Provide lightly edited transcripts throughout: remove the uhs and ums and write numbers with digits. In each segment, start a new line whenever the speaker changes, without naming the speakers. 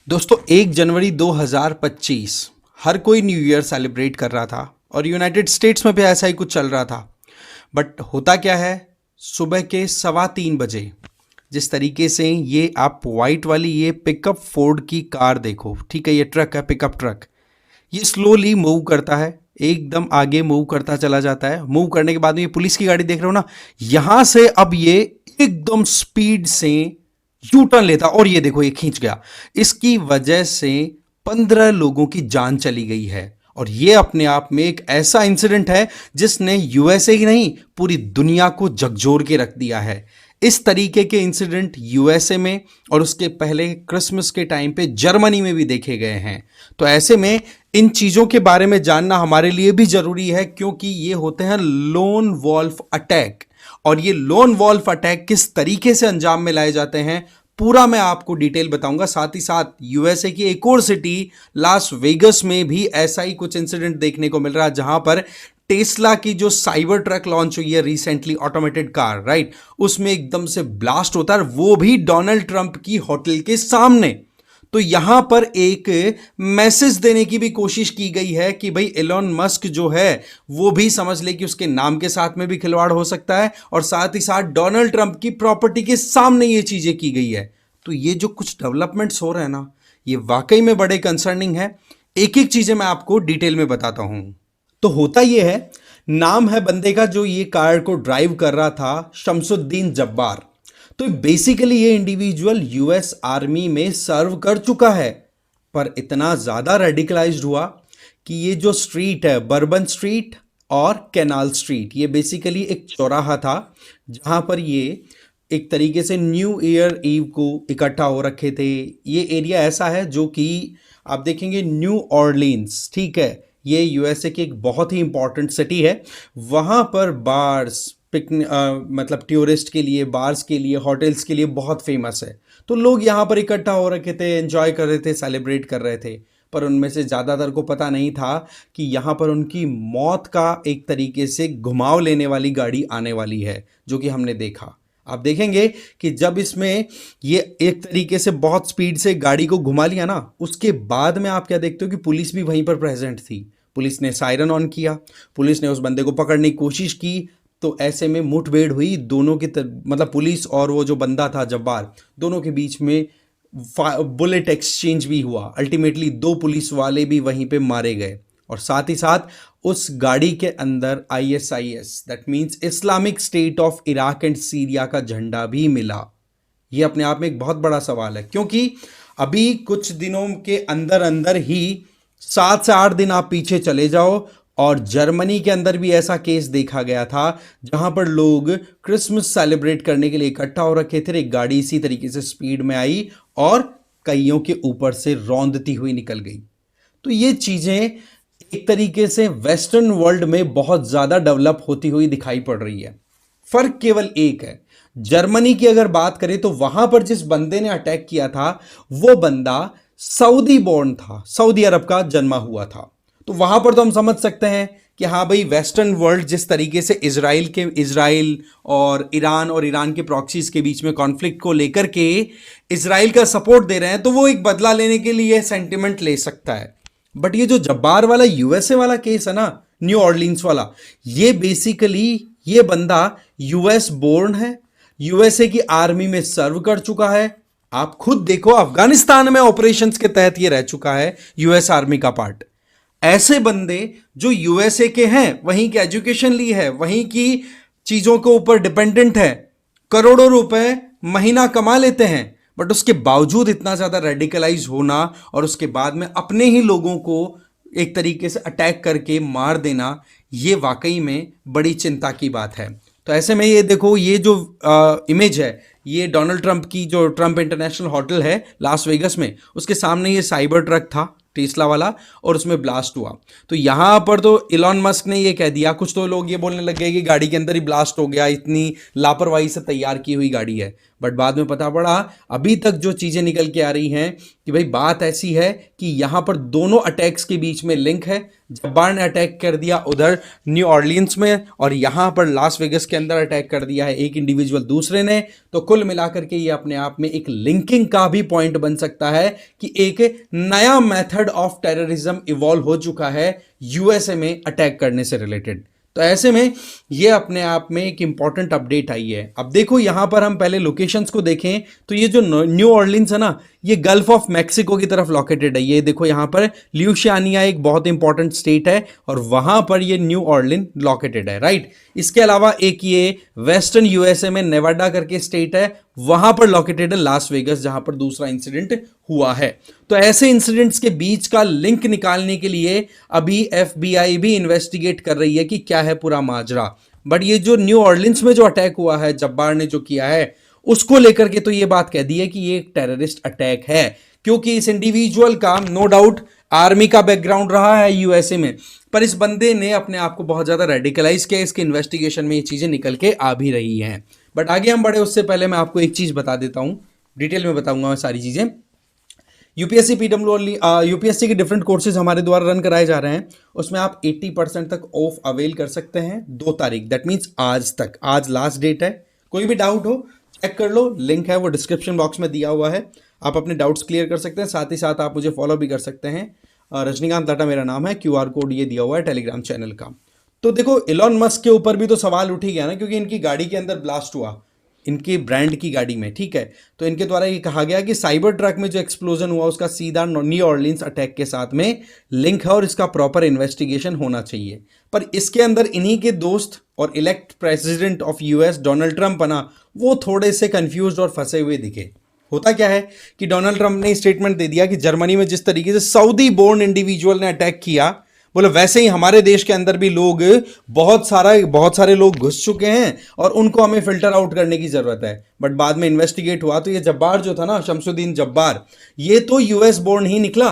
दोस्तों 1 जनवरी 2025 हर कोई new year celebrate कर रहा था और यूनाइटेड स्टेट्स में भी ऐसा ही कुछ चल रहा था। बट होता क्या है, सुबह के 3:15 बजे जिस तरीके से ये आप वाइट वाली ये पिकअप फोर्ड की कार देखो, ठीक है, ये ट्रक है, पिकअप ट्रक। ये स्लोली मूव करता है, एकदम आगे मूव करता चला जाता है। मूव करने के बाद में ये पुलिस की गाड़ी देख रहे हो ना, यहां से अब ये एकदम स्पीड से यू टर्न लेता और ये देखो ये खींच गया। इसकी वजह से 15 लोगों की जान चली गई है और ये अपने आप में एक ऐसा इंसिडेंट है जिसने यूएसए ही नहीं पूरी दुनिया को झकझोर के रख दिया है। इस तरीके के इंसिडेंट यूएसए में और उसके पहले क्रिसमस के टाइम पे जर्मनी में भी देखे गए हैं। तो ऐसे में इन चीजों के बारे में जानना हमारे लिए भी जरूरी है, क्योंकि ये होते हैं लोन वॉल्फ अटैक। और ये लोन वॉल्फ अटैक किस तरीके से अंजाम में लाए जाते हैं पूरा मैं आपको डिटेल बताऊंगा। साथ ही साथ यूएसए की एक और सिटी लास वेगस में भी ऐसा ही कुछ इंसिडेंट देखने को मिल रहा है, जहां पर टेस्ला की जो साइबर ट्रक लॉन्च हुई है रिसेंटली, ऑटोमेटेड कार, राइट, उसमें एकदम से ब्लास्ट होता है, वो भी डोनाल्ड ट्रंप की होटल के सामने। तो यहां पर एक मैसेज देने की भी कोशिश की गई है कि भाई एलोन मस्क जो है वो भी समझ ले कि उसके नाम के साथ में भी खिलवाड़ हो सकता है और साथ ही साथ डोनाल्ड ट्रंप की प्रॉपर्टी के सामने ये चीजें की गई है। तो ये जो कुछ डेवलपमेंट्स हो रहे हैं ना, ये वाकई में बड़े कंसर्निंग है। एक एक चीजें मैं आपको डिटेल में बताता हूं। तो होता यह है, नाम है बंदे का जो ये कार को ड्राइव कर रहा था, शमसुद्दीन जब्बार। तो बेसिकली ये इंडिविजुअल यूएस आर्मी में सर्व कर चुका है, पर इतना ज़्यादा रेडिकलाइज्ड हुआ कि ये जो स्ट्रीट है, बर्बन स्ट्रीट और कैनाल स्ट्रीट, ये बेसिकली एक चौराहा था जहां पर ये एक तरीके से न्यू ईयर ईव को इकट्ठा हो रखे थे। ये एरिया ऐसा है जो कि आप देखेंगे न्यू ऑर्लिन्स, ठीक है, ये यूएसए की एक बहुत ही इंपॉर्टेंट सिटी है। वहाँ पर बार्स, पिकनिक मतलब टूरिस्ट के लिए, बार्स के लिए, होटल्स के लिए बहुत फेमस है। तो लोग यहाँ पर इकट्ठा हो रखे थे, एंजॉय कर रहे थे, सेलिब्रेट कर रहे थे। पर उनमें से ज़्यादातर को पता नहीं था कि यहाँ पर उनकी मौत का एक तरीके से घुमाव लेने वाली गाड़ी आने वाली है, जो कि हमने देखा। आप देखेंगे कि जब इसमें ये एक तरीके से बहुत स्पीड से गाड़ी को घुमा लिया ना, उसके बाद में आप क्या देखते हो कि पुलिस भी वहीं पर प्रेजेंट थी। पुलिस ने सायरन ऑन किया, पुलिस ने उस बंदे को पकड़ने की कोशिश की। तो ऐसे में मुठभेड़ हुई दोनों की मतलब पुलिस और वो जो बंदा था जब्बार, दोनों के बीच में बुलेट एक्सचेंज भी हुआ। अल्टीमेटली 2 पुलिस वाले भी वहीं पे मारे गए और साथ ही साथ उस गाड़ी के अंदर ISIS, that means Islamic state of Iraq and Syria का झंडा भी मिला। ये अपने आप में एक बहुत बड़ा सवाल है, क्योंकि अभी कुछ दिनों के अंदर अंदर ही 7 से 8 दिन आप पीछे चले जाओ और जर्मनी के अंदर भी ऐसा केस देखा गया था जहां पर लोग क्रिसमस सेलिब्रेट करने के लिए इकट्ठा हो रखे थे। एक गाड़ी इसी तरीके से स्पीड में आई और कईयों के ऊपर से रौंदती हुई निकल गई। तो ये चीजें एक तरीके से वेस्टर्न वर्ल्ड में बहुत ज्यादा डेवलप होती हुई दिखाई पड़ रही है। फर्क केवल एक है, जर्मनी की अगर बात करें तो वहां पर जिस बंदे ने अटैक किया था वो बंदा सऊदी बोर्न था, सऊदी अरब का जन्मा हुआ था। तो वहां पर तो हम समझ सकते हैं कि हाँ भाई, वेस्टर्न वर्ल्ड जिस तरीके से इजराइल और ईरान के प्रॉक्सीज के बीच में कॉन्फ्लिक्ट को लेकर के इजराइल का सपोर्ट दे रहे हैं, तो वो एक बदला लेने के लिए सेंटिमेंट ले सकता है। बट ये जो जब्बार वाला यूएसए वाला केस है ना, न्यू ऑर्लिन्स वाला, ये बेसिकली ये बंदा यूएस बोर्न है, यूएसए की आर्मी में सर्व कर चुका है। आप खुद देखो, अफगानिस्तान में ऑपरेशंस के तहत ये रह चुका है यूएस आर्मी का पार्ट। ऐसे बंदे जो यूएसए के हैं, वहीं की एजुकेशन ली है, वहीं की चीजों के ऊपर डिपेंडेंट है, करोड़ों रुपए महीना कमा लेते हैं, बट उसके बावजूद इतना ज्यादा रेडिकलाइज होना और उसके बाद में अपने ही लोगों को एक तरीके से अटैक करके मार देना, ये वाकई में बड़ी चिंता की बात है। तो ऐसे में ये देखो, ये जो इमेज है, ये डोनाल्ड ट्रंप की जो ट्रंप इंटरनेशनल होटल है लास वेगस में, उसके सामने ये साइबर ट्रक था टेस्ला वाला और उसमें ब्लास्ट हुआ। तो यहां पर तो इलॉन मस्क ने ये कह दिया, कुछ तो लोग ये बोलने लग गए कि गाड़ी के अंदर ही ब्लास्ट हो गया, इतनी लापरवाही से तैयार की हुई गाड़ी है। बट बाद में पता पड़ा, अभी तक जो चीजें निकल के आ रही हैं कि भाई बात ऐसी है कि यहां पर दोनों अटैक्स के बीच में लिंक है। जब्बार ने अटैक कर दिया उधर न्यू ऑर्लियंस में, और यहां पर लास वेगस के अंदर अटैक कर दिया है एक इंडिविजुअल दूसरे ने। तो कुल मिलाकर के ये अपने आप में एक लिंकिंग का भी पॉइंट बन सकता है कि एक नया मेथड ऑफ टेररिज्म इवॉल्व हो चुका है यूएसए में अटैक करने से रिलेटेड। तो ऐसे में ये अपने आप में एक इंपॉर्टेंट अपडेट आई है। अब देखो यहां पर हम पहले लोकेशंस को देखें तो ये जो न्यू ऑर्लियंस है ना, ये गल्फ ऑफ मैक्सिको की तरफ लोकेटेड है। ये देखो यहां पर ल्यूसियानिया एक बहुत इंपॉर्टेंट स्टेट है और वहां पर ये न्यू ऑर्लिन लोकेटेड है, राइट। इसके अलावा एक ये वेस्टर्न यूएसए में नेवाडा करके स्टेट है, वहां पर लोकेटेड है लास वेगस, जहां पर दूसरा इंसिडेंट हुआ है। तो ऐसे इंसिडेंट्स के बीच का लिंक निकालने के लिए अभी एफबीआई भी इन्वेस्टिगेट कर रही है कि क्या है पूरा माजरा। बट ये जो न्यू ऑर्लिन्स में जो अटैक हुआ है, जब्बार ने जो किया है, उसको लेकर के तो ये बात कह दी है कि ये एक टेररिस्ट अटैक है, क्योंकि इस इंडिविजुअल का नो डाउट आर्मी का बैकग्राउंड रहा है यूएसए में, पर इस बंदे ने अपने आप को बहुत ज्यादा रेडिकलाइज किया। इसके इन्वेस्टिगेशन में ये चीजें निकल के आ भी रही हैं। बट आगे हम बढ़े उससे पहले मैं आपको एक चीज बता देता हूं, डिटेल में बताऊंगा मैं सारी चीजें। यूपीएससी यूपीएससी के डिफरेंट कोर्सेज हमारे द्वारा रन कराए जा रहे हैं, उसमें आप 80% तक ऑफ अवेल कर सकते हैं 2 तारीख, दैट मीन्स आज तक, आज लास्ट डेट है। कोई भी डाउट हो चेक कर लो, लिंक है वो डिस्क्रिप्शन बॉक्स में दिया हुआ है, आप अपने डाउट्स क्लियर कर सकते हैं। साथ ही साथ आप मुझे फॉलो भी कर सकते हैं, रजनीकांत लाटा मेरा नाम है, क्यूआर कोड ये दिया हुआ है टेलीग्राम चैनल का। तो देखो इलॉन मस्क के ऊपर भी तो सवाल उठ ही गया ना, क्योंकि इनकी गाड़ी के अंदर ब्लास्ट हुआ, इनकी ब्रांड की गाड़ी में, ठीक है। तो इनके द्वारा ये कहा गया कि साइबर ट्रक में जो एक्सप्लोजन हुआ उसका सीधा न्यू ऑर्लिन्स अटैक के साथ में लिंक है और इसका प्रॉपर इन्वेस्टिगेशन होना चाहिए। पर इसके अंदर इन्हीं के दोस्त और elect president of US Donald Trump ना, वो थोड़े से कंफ्यूज्ड और फंसे हुए दिखे। होता क्या है कि डोनाल्ड ट्रंप ने स्टेटमेंट दे दिया कि जर्मनी में जिस तरीके से सऊदी बोर्न इंडिविजुअल ने अटैक किया, बोले वैसे ही हमारे देश के अंदर भी लोग बहुत सारे लोग घुस चुके हैं और उनको हमें फिल्टर आउट करने की जरूरत है। बट बाद में इन्वेस्टिगेट हुआ तो ये जब्बार जो था ना, शमसुद्दीन जब्बार, ये तो यूएस बोर्न ही निकला,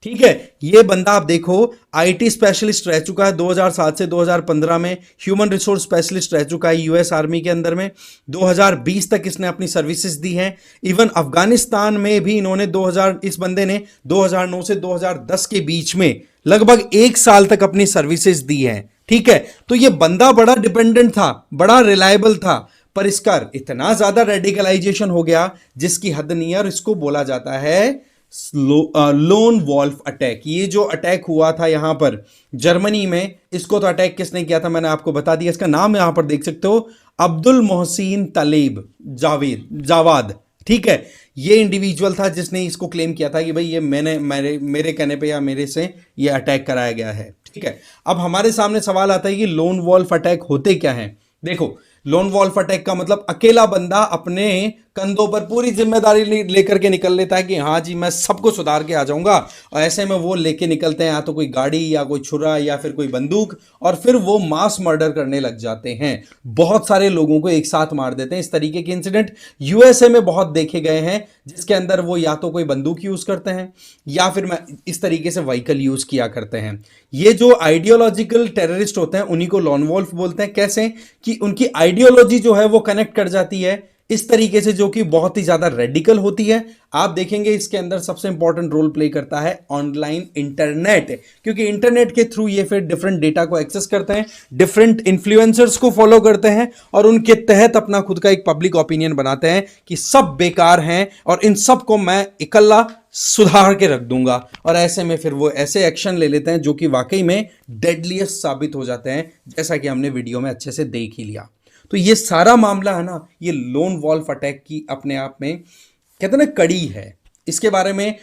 ठीक है। ये बंदा आप देखो आईटी स्पेशलिस्ट रह चुका है 2007 से 2015 में, ह्यूमन रिसोर्स स्पेशलिस्ट रह चुका है यूएस आर्मी के अंदर में, 2020 तक इसने अपनी सर्विसेज दी हैं। इवन अफगानिस्तान में भी इस बंदे ने 2009 से 2010 के बीच में लगभग 1 साल तक अपनी सर्विसेज दी हैं, ठीक है। तो ये बंदा बड़ा डिपेंडेंट था, बड़ा रिलायबल था, पर इसका इतना ज्यादा रेडिकलाइजेशन हो गया जिसकी हद नहीं है, और इसको बोला जाता है लोन वॉल्फ अटैक। ये जो अटैक हुआ था यहां पर जर्मनी में, इसको तो अटैक किसने किया था मैंने आपको बता दिया। इसका नाम यहां पर देख सकते हो, अब्दुल मोहसिन तलेब जावाद, ठीक है। ये इंडिविजुअल था जिसने इसको क्लेम किया था कि भाई ये मेरे कहने पे या मेरे से ये अटैक कराया गया है, ठीक है। अब हमारे सामने सवाल आता है कि लोन वॉल्फ अटैक होते क्या हैं। देखो लोन वॉल्फ अटैक का मतलब अकेला बंदा अपने कंधों पर पूरी जिम्मेदारी लेकर के निकल लेता है कि हाँ जी मैं सबको सुधार के आ जाऊंगा, और ऐसे में वो लेके निकलते हैं या तो कोई गाड़ी या कोई छुरा या फिर कोई बंदूक, और फिर वो मास मर्डर करने लग जाते हैं, बहुत सारे लोगों को एक साथ मार देते हैं। इस तरीके के इंसिडेंट यूएसए में बहुत देखे गए हैं, जिसके अंदर वो या तो कोई बंदूक यूज करते हैं या फिर इस तरीके से व्हीकल यूज किया करते हैं। ये जो आइडियोलॉजिकल टेररिस्ट होते हैं उन्हीं को लॉन वॉल्फ बोलते हैं। कैसे कि उनकी आइडियोलॉजी जो है वो कनेक्ट कर जाती है इस तरीके से, जो कि बहुत ही ज्यादा रेडिकल होती है। आप देखेंगे इसके अंदर सबसे इंपॉर्टेंट रोल प्ले करता है ऑनलाइन इंटरनेट, क्योंकि इंटरनेट के थ्रू ये फिर डिफरेंट डेटा को एक्सेस करते हैं, डिफरेंट इन्फ्लुएंसर्स को फॉलो करते हैं और उनके तहत अपना खुद का एक पब्लिक ओपिनियन बनाते हैं कि सब बेकार हैं और इन सब को मैं इकल्ला सुधार के रख दूंगा। और ऐसे में फिर वो ऐसे एक्शन ले लेते हैं जो कि वाकई में डेडलीस्ट साबित हो जाते हैं, जैसा कि हमने वीडियो में अच्छे से देख ही लिया। तो ये सारा मामला है ना, ये लोन वॉल्फ अटैक की अपने आप में कहते हैं ना कड़ी है। इसके बारे में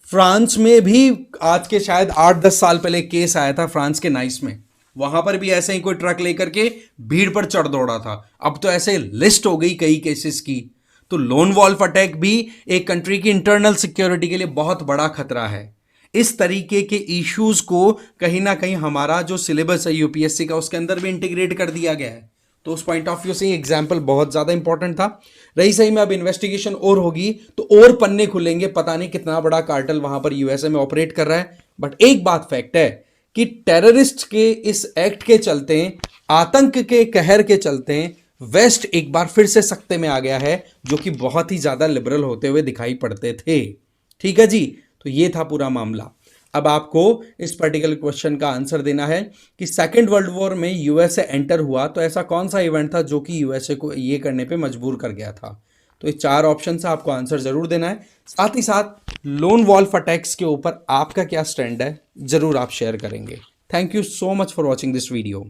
फ्रांस में भी आज के शायद 8-10 साल पहले केस आया था, फ्रांस के नाइस में, वहां पर भी ऐसे ही कोई ट्रक लेकर के भीड़ पर चढ़ दौड़ा था। अब तो ऐसे लिस्ट हो गई कई केसेस की। तो लोन वॉल्फ अटैक भी एक कंट्री की इंटरनल सिक्योरिटी के लिए बहुत बड़ा खतरा है। इस तरीके के इश्यूज को कहीं ना कहीं हमारा जो सिलेबस है यूपीएससी का उसके अंदर भी इंटीग्रेट कर दिया गया है। तो उस पॉइंट ऑफ व्यू से एग्जाम्पल बहुत ज्यादा इंपॉर्टेंट था। रही सही में अब इन्वेस्टिगेशन और होगी तो और पन्ने खुलेंगे, पता नहीं कितना बड़ा कार्टेल वहां पर यूएसए में ऑपरेट कर रहा है। बट एक बात फैक्ट है कि टेररिस्ट के इस एक्ट के चलते, आतंक के कहर के चलते वेस्ट एक बार फिर से सख्ते में आ गया है, जो कि बहुत ही ज्यादा लिबरल होते हुए दिखाई पड़ते थे। ठीक है जी, तो ये था पूरा मामला। अब आपको इस पर्टिकुलर क्वेश्चन का आंसर देना है कि सेकेंड वर्ल्ड वॉर में यूएसए एंटर हुआ तो ऐसा कौन सा इवेंट था जो कि यूएसए को ये करने पे मजबूर कर गया था। तो ये 4 ऑप्शन से आपको आंसर जरूर देना है। साथ ही साथ लोन वॉल्फ अटैक्स के ऊपर आपका क्या स्टैंड है, जरूर आप शेयर करेंगे। Thank you so much for watching this video.